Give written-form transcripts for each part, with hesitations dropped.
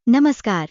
नमस्कार।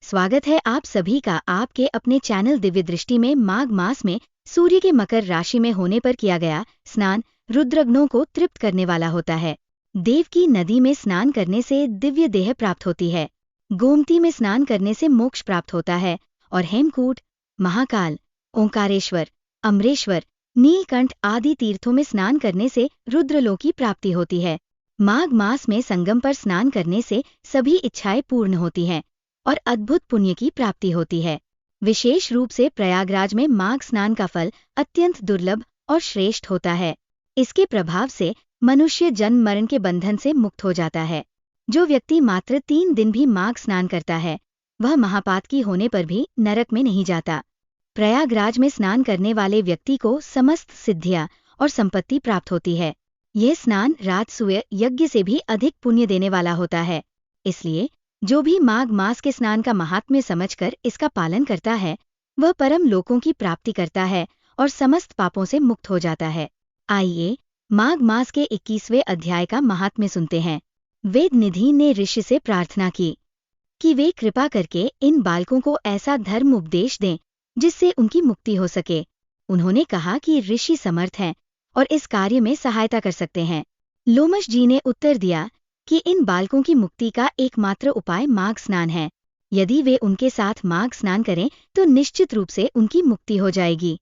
स्वागत है आप सभी का आपके अपने चैनल दिव्य दृष्टि में। माघ मास में सूर्य के मकर राशि में होने पर किया गया स्नान रुद्रग्नों को तृप्त करने वाला होता है। देव की नदी में स्नान करने से दिव्य देह प्राप्त होती है। गोमती में स्नान करने से मोक्ष प्राप्त होता है और हेमकूट, महाकाल, ओंकारेश्वर, अमरेश्वर, नीलकंठ आदि तीर्थों में स्नान करने से रुद्रलोक की प्राप्ति होती है। माघ मास में संगम पर स्नान करने से सभी इच्छाएं पूर्ण होती हैं और अद्भुत पुण्य की प्राप्ति होती है। विशेष रूप से प्रयागराज में माघ स्नान का फल अत्यंत दुर्लभ और श्रेष्ठ होता है। इसके प्रभाव से मनुष्य जन्म मरण के बंधन से मुक्त हो जाता है। जो व्यक्ति मात्र 3 दिन भी माघ स्नान करता है वह महापातकी होने पर भी नरक में नहीं जाता। प्रयागराज में स्नान करने वाले व्यक्ति को समस्त सिद्धियां और संपत्ति प्राप्त होती है। यह स्नान राजसूय यज्ञ से भी अधिक पुण्य देने वाला होता है। इसलिए जो भी माघ मास के स्नान का महात्म्य समझकर इसका पालन करता है वह परम लोकों की प्राप्ति करता है और समस्त पापों से मुक्त हो जाता है। आइए माघ मास के 21वें अध्याय का महात्म्य सुनते हैं। वेद निधि ने ऋषि से प्रार्थना की कि वे कृपा करके इन बालकों को ऐसा धर्म उपदेश दें जिससे उनकी मुक्ति हो सके। उन्होंने कहा कि ऋषि समर्थ हैं और इस कार्य में सहायता कर सकते हैं। लोमश जी ने उत्तर दिया कि इन बालकों की मुक्ति का एकमात्र उपाय माघ स्नान है। यदि वे उनके साथ माघ स्नान करें तो निश्चित रूप से उनकी मुक्ति हो जाएगी।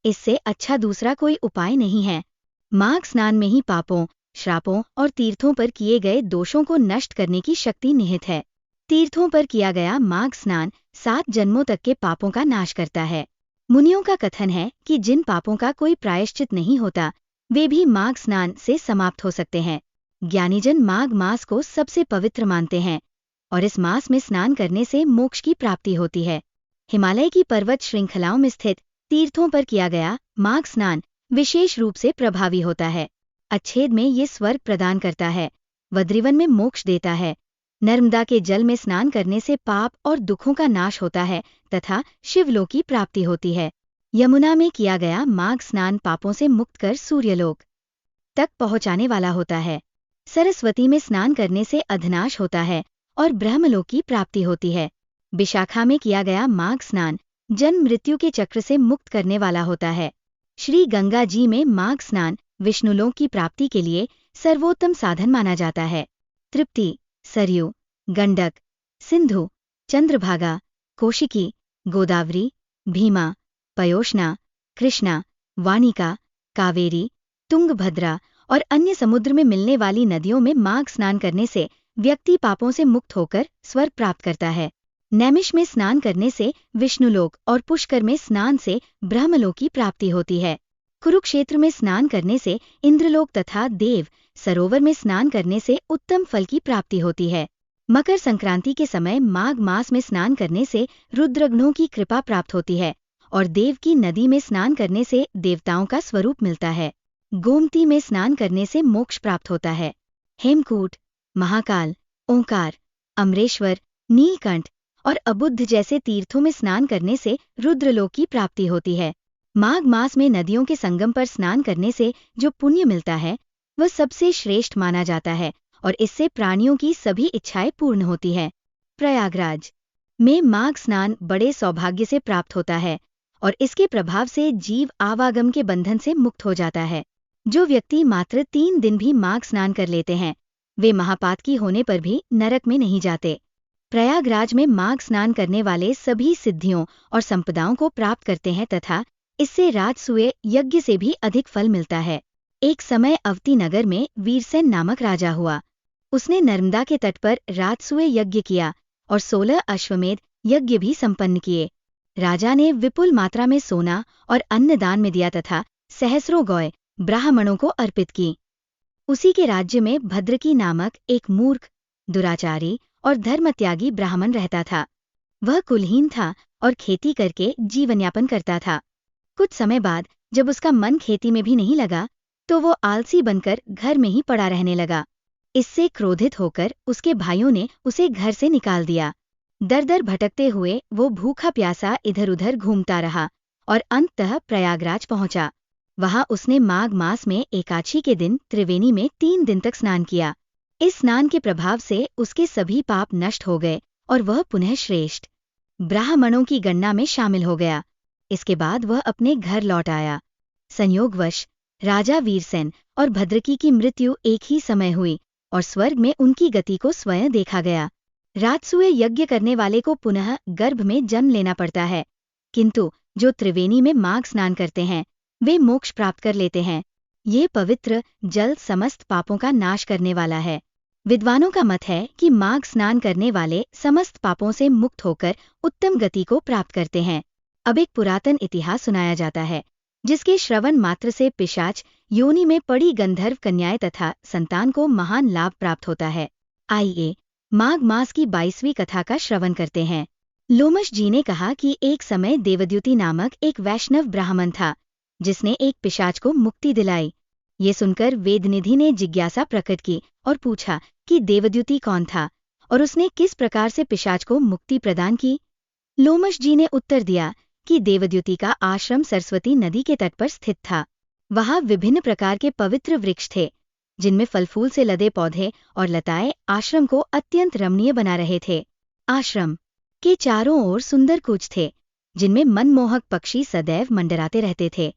इससे अच्छा दूसरा कोई उपाय नहीं है। माघ स्नान में ही पापों, श्रापों और तीर्थों पर किए गए दोषों को नष्ट करने की शक्ति निहित है। तीर्थों पर किया गया माघ स्नान 7 जन्मों तक के पापों का नाश करता है। मुनियों का कथन है कि जिन पापों का कोई प्रायश्चित नहीं होता वे भी माघ स्नान से समाप्त हो सकते हैं। ज्ञानीजन माघ मास को सबसे पवित्र मानते हैं और इस मास में स्नान करने से मोक्ष की प्राप्ति होती है। हिमालय की पर्वत श्रृंखलाओं में स्थित तीर्थों पर किया गया माघ स्नान विशेष रूप से प्रभावी होता है। अच्छेद में ये स्वर्ग प्रदान करता है, वद्रीवन में मोक्ष देता है, नर्मदा के जल में स्नान करने से पाप और दुखों का नाश होता है तथा शिवलोक की प्राप्ति होती है। यमुना में किया गया माघ स्नान पापों से मुक्त कर सूर्यलोक तक पहुंचाने वाला होता है। सरस्वती में स्नान करने से अधनाश होता है और ब्रह्मलोक की प्राप्ति होती है। विशाखा में किया गया माघ स्नान जन्म मृत्यु के चक्र से मुक्त करने वाला होता है। श्री गंगा जी में माघ स्नान विष्णुलोक की प्राप्ति के लिए सर्वोत्तम साधन माना जाता है। तृप्ति, सरयू, गंडक, सिंधु, चंद्रभागा, कौशिकी, गोदावरी, भीमा, पयोष्णा, कृष्णा, वाणिका, कावेरी, तुंगभद्रा और अन्य समुद्र में मिलने वाली नदियों में माघ स्नान करने से व्यक्ति पापों से मुक्त होकर स्वर्ग प्राप्त करता है। नैमिष में स्नान करने से विष्णुलोक और पुष्कर में स्नान से ब्रह्मलोक की प्राप्ति होती है। कुरुक्षेत्र में स्नान करने से इंद्रलोक तथा देव सरोवर में स्नान करने से उत्तम फल की प्राप्ति होती है। मकर संक्रांति के समय माघ मास में स्नान करने से रुद्रग्नों की कृपा प्राप्त होती है और देव की नदी में स्नान करने से देवताओं का स्वरूप मिलता है। गोमती में स्नान करने से मोक्ष प्राप्त होता है। हेमकूट, महाकाल, ओंकार, अमरेश्वर, नीलकंठ और अबुद्ध जैसे तीर्थों में स्नान करने से रुद्रलोक की प्राप्ति होती है। माघ मास में नदियों के संगम पर स्नान करने से जो पुण्य मिलता है वह सबसे श्रेष्ठ माना जाता है और इससे प्राणियों की सभी इच्छाएं पूर्ण होती है। प्रयागराज में माघ स्नान बड़े सौभाग्य से प्राप्त होता है और इसके प्रभाव से जीव आवागम के बंधन से मुक्त हो जाता है। जो व्यक्ति मात्र 3 दिन भी माघ स्नान कर लेते हैं वे महापातकी होने पर भी नरक में नहीं जाते। प्रयागराज में माघ स्नान करने वाले सभी सिद्धियों और संपदाओं को प्राप्त करते हैं तथा इससे राजसूय यज्ञ से भी अधिक फल मिलता है। एक समय अवती नगर में वीरसेन नामक राजा हुआ। उसने नर्मदा के तट पर राजसूय यज्ञ किया और 16 अश्वमेध यज्ञ भी संपन्न किए। राजा ने विपुल मात्रा में सोना और अन्न दान में दिया तथा सहस्रों गौएं ब्राह्मणों को अर्पित की। उसी के राज्य में भद्रकी नामक एक मूर्ख, दुराचारी और धर्मत्यागी ब्राह्मण रहता था। वह कुलहीन था और खेती करके जीवनयापन करता था। कुछ समय बाद जब उसका मन खेती में भी नहीं लगा तो वो आलसी बनकर घर में ही पड़ा रहने लगा। इससे क्रोधित होकर उसके भाइयों ने उसे घर से निकाल दिया। दर दर भटकते हुए वो भूखा प्यासा इधर उधर घूमता रहा और अंततः प्रयागराज पहुंचा। वहां उसने माघ मास में एकादशी के दिन त्रिवेणी में 3 दिन तक स्नान किया। इस स्नान के प्रभाव से उसके सभी पाप नष्ट हो गए और वह पुनः श्रेष्ठ ब्राह्मणों की गणना में शामिल हो गया। इसके बाद वह अपने घर लौट आया। संयोगवश राजा वीरसेन और भद्रकी की मृत्यु एक ही समय हुई और स्वर्ग में उनकी गति को स्वयं देखा गया। राजसूय यज्ञ करने वाले को पुनः गर्भ में जन्म लेना पड़ता है, किंतु जो त्रिवेणी में माघ स्नान करते हैं वे मोक्ष प्राप्त कर लेते हैं। ये पवित्र जल समस्त पापों का नाश करने वाला है। विद्वानों का मत है कि माघ स्नान करने वाले समस्त पापों से मुक्त होकर उत्तम गति को प्राप्त करते हैं। अब एक पुरातन इतिहास सुनाया जाता है, जिसके श्रवण मात्र से पिशाच योनि में पड़ी गंधर्व कन्याएं तथा संतान को महान लाभ प्राप्त होता है। आइए माघ मास की 22वीं कथा का श्रवण करते हैं। लोमश जी ने कहा कि एक समय देवद्युति नामक एक वैष्णव ब्राह्मण था, जिसने एक पिशाच को मुक्ति दिलाई। ये सुनकर वेदनिधि ने जिज्ञासा प्रकट की और पूछा कि देवद्युति कौन था और उसने किस प्रकार से पिशाच को मुक्ति प्रदान की। लोमश जी ने उत्तर दिया कि देवद्युति का आश्रम सरस्वती नदी के तट पर स्थित था। वहाँ विभिन्न प्रकार के पवित्र वृक्ष थे, जिनमें फल फूल से लदे पौधे और लताएं आश्रम को अत्यंत रमणीय बना रहे थे। आश्रम के चारों ओर सुंदर कूच थे, जिनमें मनमोहक पक्षी सदैव मंडराते रहते थे।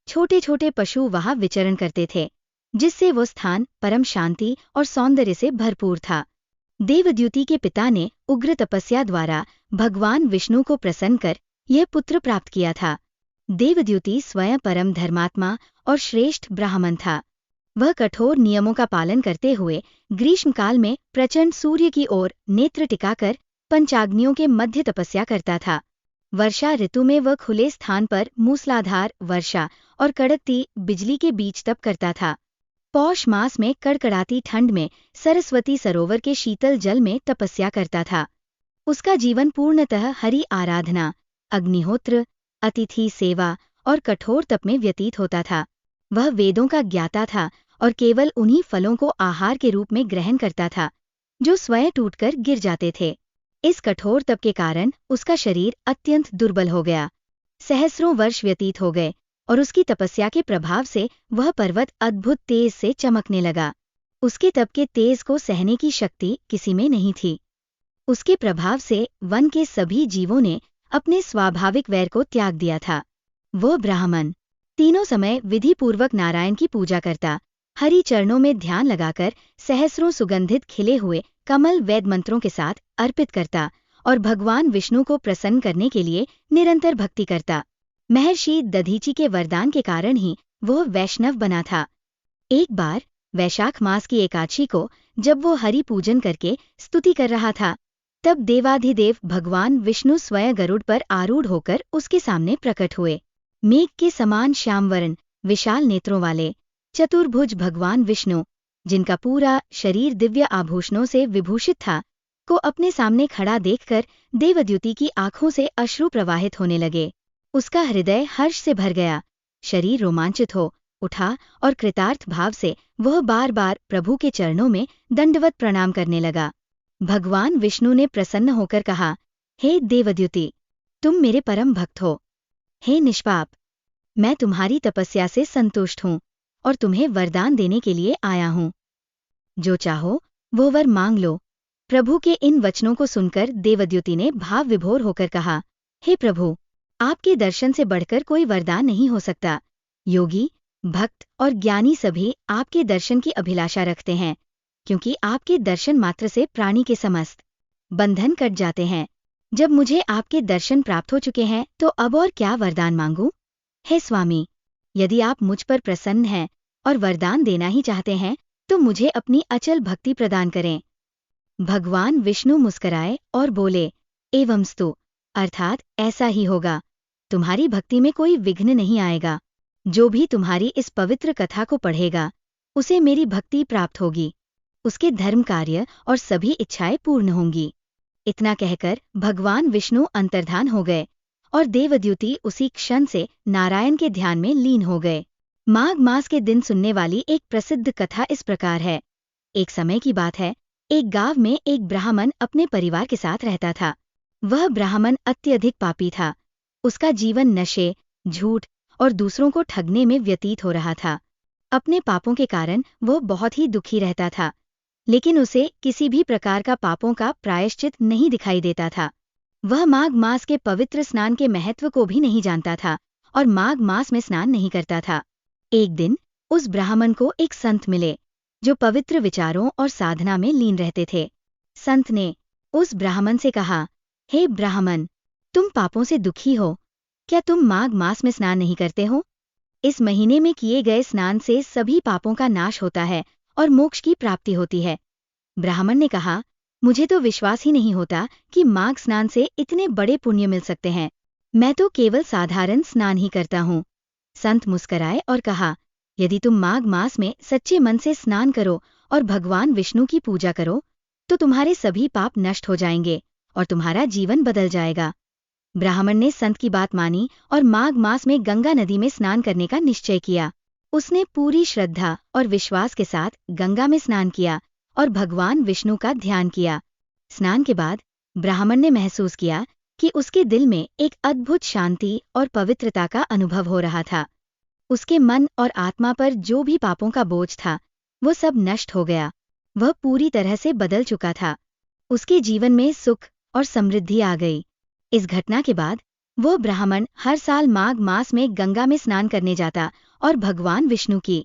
छोटे छोटे पशु वहाँ विचरण करते थे, जिससे वो स्थान परम शांति और सौंदर्य से भरपूर था। देवद्युति के पिता ने उग्र तपस्या द्वारा भगवान विष्णु को प्रसन्न कर यह पुत्र प्राप्त किया था। देवद्युति स्वयं परम धर्मात्मा और श्रेष्ठ ब्राह्मण था। वह कठोर नियमों का पालन करते हुए ग्रीष्मकाल में प्रचंड सूर्य की ओर नेत्र टिकाकर पंचाग्नियों के मध्य तपस्या करता था। वर्षा ऋतु में वह खुले स्थान पर मूसलाधार वर्षा और कड़कती बिजली के बीच तप करता था। पौष मास में कड़कड़ाती ठंड में सरस्वती सरोवर के शीतल जल में तपस्या करता था। उसका जीवन पूर्णतः हरि आराधना, अग्निहोत्र, अतिथि सेवा और कठोर तप में व्यतीत होता था। वह वेदों का ज्ञाता था और केवल उन्हीं फलों को आहार के रूप में ग्रहण करता था जो स्वयं टूटकर गिर जाते थे। इस कठोर तप के कारण उसका शरीर अत्यंत दुर्बल हो गया। सहस्रों वर्ष व्यतीत हो गए और उसकी तपस्या के प्रभाव से वह पर्वत अद्भुत तेज से चमकने लगा। उसके तप के तेज को सहने की शक्ति किसी में नहीं थी। उसके प्रभाव से वन के सभी जीवों ने अपने स्वाभाविक वैर को त्याग दिया था। वह ब्राह्मण तीनों समय विधि पूर्वक नारायण की पूजा करता, हरि चरणों में ध्यान लगाकर सहस्रों सुगंधित खिले हुए कमल वेद मंत्रों के साथ अर्पित करता और भगवान विष्णु को प्रसन्न करने के लिए निरंतर भक्ति करता। महर्षि दधीचि के वरदान के कारण ही वह वैष्णव बना था। एक बार वैशाख मास की एकादशी को जब वो हरि पूजन करके स्तुति कर रहा था, तब देवाधिदेव भगवान विष्णु स्वयं गरुड़ पर आरूढ़ होकर उसके सामने प्रकट हुए। मेघ के समान श्यामवर्ण विशाल नेत्रों वाले चतुर्भुज भगवान विष्णु, जिनका पूरा शरीर दिव्य आभूषणों से विभूषित था, को अपने सामने खड़ा देखकर देवद्युति की आंखों से अश्रु प्रवाहित होने लगे। उसका हृदय हर्ष से भर गया, शरीर रोमांचित हो उठा और कृतार्थ भाव से वह बार बार प्रभु के चरणों में दंडवत प्रणाम करने लगा। भगवान विष्णु ने प्रसन्न होकर कहा, हे देवद्युति, तुम मेरे परम भक्त हो। हे निष्पाप, मैं तुम्हारी तपस्या से संतुष्ट हूँ और तुम्हें वरदान देने के लिए आया हूँ। जो चाहो वो वर मांग लो। प्रभु के इन वचनों को सुनकर देवद्युति ने भाव विभोर होकर कहा, हे प्रभु, आपके दर्शन से बढ़कर कोई वरदान नहीं हो सकता। योगी, भक्त और ज्ञानी सभी आपके दर्शन की अभिलाषा रखते हैं, क्योंकि आपके दर्शन मात्र से प्राणी के समस्त बंधन कट जाते हैं। जब मुझे आपके दर्शन प्राप्त हो चुके हैं तो अब और क्या वरदान मांगूं? हे स्वामी, यदि आप मुझ पर प्रसन्न हैं और वरदान देना ही चाहते हैं तो मुझे अपनी अचल भक्ति प्रदान करें। भगवान विष्णु मुस्कराए और बोले, एवंस्तु, अर्थात ऐसा ही होगा। तुम्हारी भक्ति में कोई विघ्न नहीं आएगा। जो भी तुम्हारी इस पवित्र कथा को पढ़ेगा उसे मेरी भक्ति प्राप्त होगी, उसके धर्म कार्य और सभी इच्छाएं पूर्ण होंगी। इतना कहकर भगवान विष्णु अंतर्धान हो गए और देवद्युति उसी क्षण से नारायण के ध्यान में लीन हो गए। माघ मास के दिन सुनने वाली एक प्रसिद्ध कथा इस प्रकार है। एक समय की बात है, एक गांव में एक ब्राह्मण अपने परिवार के साथ रहता था। वह ब्राह्मण अत्यधिक पापी था। उसका जीवन नशे, झूठ और दूसरों को ठगने में व्यतीत हो रहा था। अपने पापों के कारण वह बहुत ही दुखी रहता था। लेकिन उसे किसी भी प्रकार का पापों का प्रायश्चित नहीं दिखाई देता था। वह माघ मास के पवित्र स्नान के महत्व को भी नहीं जानता था और माघ मास में स्नान नहीं करता था। एक दिन उस ब्राह्मण को एक संत मिले जो पवित्र विचारों और साधना में लीन रहते थे। संत ने उस ब्राह्मण से कहा, हे ब्राह्मण, तुम पापों से दुखी हो, क्या तुम माघ मास में स्नान नहीं करते हो? इस महीने में किए गए स्नान से सभी पापों का नाश होता है और मोक्ष की प्राप्ति होती है। ब्राह्मण ने कहा, मुझे तो विश्वास ही नहीं होता कि माघ स्नान से इतने बड़े पुण्य मिल सकते हैं। मैं तो केवल साधारण स्नान ही करता हूँ। संत मुस्कराए और कहा, यदि तुम माघ मास में सच्चे मन से स्नान करो और भगवान विष्णु की पूजा करो तो तुम्हारे सभी पाप नष्ट हो जाएंगे और तुम्हारा जीवन बदल जाएगा। ब्राह्मण ने संत की बात मानी और माघ मास में गंगा नदी में स्नान करने का निश्चय किया। उसने पूरी श्रद्धा और विश्वास के साथ गंगा में स्नान किया और भगवान विष्णु का ध्यान किया। स्नान के बाद ब्राह्मण ने महसूस किया कि उसके दिल में एक अद्भुत शांति और पवित्रता का अनुभव हो रहा था। उसके मन और आत्मा पर जो भी पापों का बोझ था वो सब नष्ट हो गया। वह पूरी तरह से बदल चुका था। उसके जीवन में सुख और समृद्धि आ गई। इस घटना के बाद वो ब्राह्मण हर साल माघ मास में गंगा में स्नान करने जाता और भगवान विष्णु की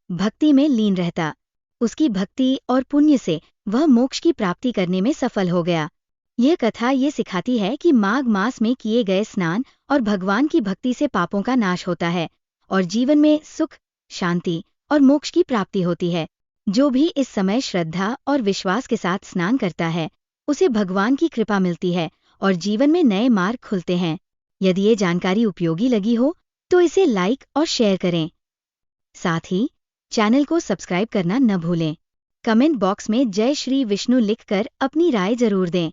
भक्ति में लीन रहता। उसकी भक्ति और पुण्य से वह मोक्ष की प्राप्ति करने में सफल हो गया। यह कथा ये सिखाती है कि माघ मास में किए गए स्नान और भगवान की भक्ति से पापों का नाश होता है और जीवन में सुख, शांति और मोक्ष की प्राप्ति होती है। जो भी इस समय श्रद्धा और विश्वास के साथ स्नान करता है उसे भगवान की कृपा मिलती है और जीवन में नए मार्ग खुलते हैं। यदि ये जानकारी उपयोगी लगी हो तो इसे लाइक और शेयर करें। साथ ही चैनल को सब्सक्राइब करना न भूलें। कमेंट बॉक्स में जय श्री विष्णु लिखकर अपनी राय जरूर दें।